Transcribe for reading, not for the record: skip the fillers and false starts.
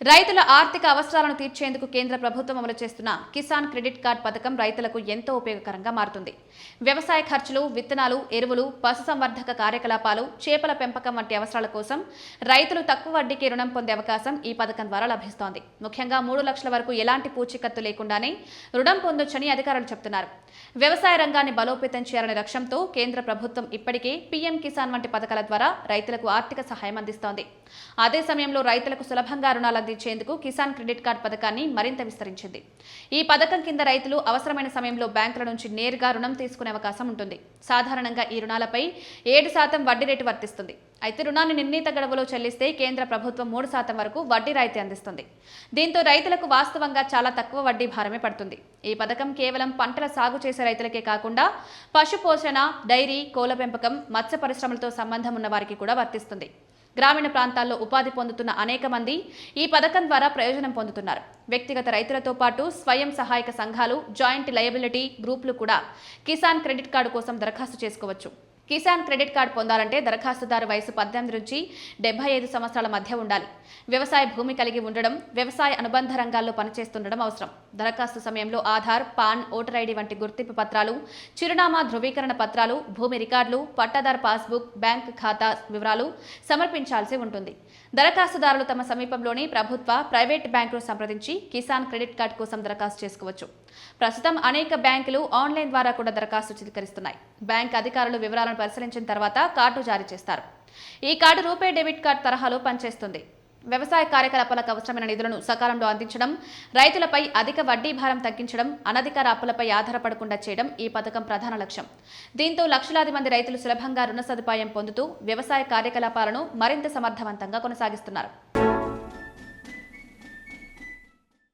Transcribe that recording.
రైతుల ఆర్థిక అవసరాలను తీర్చేందుకు కేంద్ర ప్రభుత్వం అమలు చేస్తున్న కిసాన్ క్రెడిట్ కార్డ్ పథకం రైతులకు ఎంతో ఉపయోగకరంగా మారుతుంది. వ్యవసాయ ఖర్చులు, విత్తనాలు, ఎరువులు, పశుసంవర్ధక కార్యకలాపాలు, చేపల పెంపకం వంటి అవసరాల కోసం రైతులు తక్కువ వడ్డీకి రుణం పొందే అవకాశం ఈ పథకం ద్వారా లభిస్తోంది. ముఖ్యంగా 3 లక్షల వరకు ఎలాంటి పూచీకత్తు లేకుండానే రుణం పొందొచ్చని అధికారులు చెబుతున్నారు. వ్యవసాయ రంగాన్ని బలోపేతం చేయాలనే లక్ష్యంతో కేంద్ర ప్రభుత్వం ఇప్పటికే పీఎం కిసాన్ వంటి పథకాల ద్వారా రైతులకు ఆర్థిక సహాయం అందిస్తోంది. అదే సమయంలో రైతులకు సులభంగా రుణాలు అందించేందుకు కిసాన్ క్రెడిట్ కార్డ్ పథకాన్ని మరింత విస్తరించింది. ఈ పథకం కింద రైతులు అవసరమైన సమయంలో బ్యాంకుల నుంచి నేరుగా రుణం తీసుకునే అవకాశం ఉంటుంది. సాధారణంగా ఈ రుణాలపై 7% వడ్డీ రేటు వర్తిస్తుంది. అయితే రుణాన్ని నిర్ణీత గడువులో చెల్లిస్తే కేంద్ర ప్రభుత్వం 3% వరకు వడ్డీ రాయితీ అందిస్తుంది. దీంతో రైతులకు వాస్తవంగా చాలా తక్కువ వడ్డీ భారమే పడుతుంది. ఈ పథకం కేవలం పంటల సాగు చేసే రైతులకే కాకుండా పశు పోషణ, డైరీ, కోళ్ల పెంపకం, మత్స్య పరిశ్రమలతో సంబంధం ఉన్న వారికి కూడా వర్తిస్తుంది. గ్రామీణ ప్రాంతాల్లో ఉపాధి పొందుతున్న అనేక మంది ఈ పథకం ద్వారా ప్రయోజనం పొందుతున్నారు. వ్యక్తిగత రైతులతో పాటు స్వయం సహాయక సంఘాలు, జాయింట్ లయబిలిటీ గ్రూపులు కూడా కిసాన్ క్రెడిట్ కార్డు కోసం దరఖాస్తు చేసుకోవచ్చు. కిసాన్ క్రెడిట్ కార్డు పొందాలంటే దరఖాస్తుదారు వయసు 18 నుంచి 75 సంవత్సరాల మధ్య ఉండాలి. వ్యవసాయ భూమి కలిగి ఉండడం, వ్యవసాయ అనుబంధ రంగాల్లో పనిచేస్తుండడం అవసరం. దరఖాస్తు సమయంలో ఆధార్, పాన్, ఓటర్ ఐడి వంటి గుర్తింపు పత్రాలు, చిరునామా ధృవీకరణ పత్రాలు, భూమి రికార్డులు, పట్టాదారు పాస్బుక్, బ్యాంక్ ఖాతా వివరాలు సమర్పించాల్సి ఉంటుంది. దరఖాస్తుదారులు తమ సమీపంలోని ప్రభుత్వ, ప్రైవేట్ బ్యాంకులు సంప్రదించి కిసాన్ క్రెడిట్ కార్డు కోసం దరఖాస్తు చేసుకోవచ్చు. ప్రస్తుతం అనేక బ్యాంకులు ఆన్లైన్ ద్వారా కూడా దరఖాస్తు స్వీకరిస్తున్నాయి. బ్యాంక్ అధికారులు వివరాలను పరిశీలించిన తర్వాత కార్డు జారీ చేస్తారు. ఈ కార్డు రూపే డెబిట్ కార్డు తరహాలో పనిచేస్తుంది. వ్యవసాయ కార్యకలాపాలకు అవసరమైన నిధులను సకాలంలో అందించడం, రైతులపై అధిక వడ్డీ భారం తగ్గించడం, అనధికార అప్పులపై ఆధారపడకుండా చేయడం ఈ పథకం ప్రధాన లక్ష్యం. దీంతో లక్షలాది మంది రైతులు సులభంగా రుణ సదుపాయం పొందుతూ వ్యవసాయ కార్యకలాపాలను మరింత సమర్థవంతంగా కొనసాగిస్తున్నారు.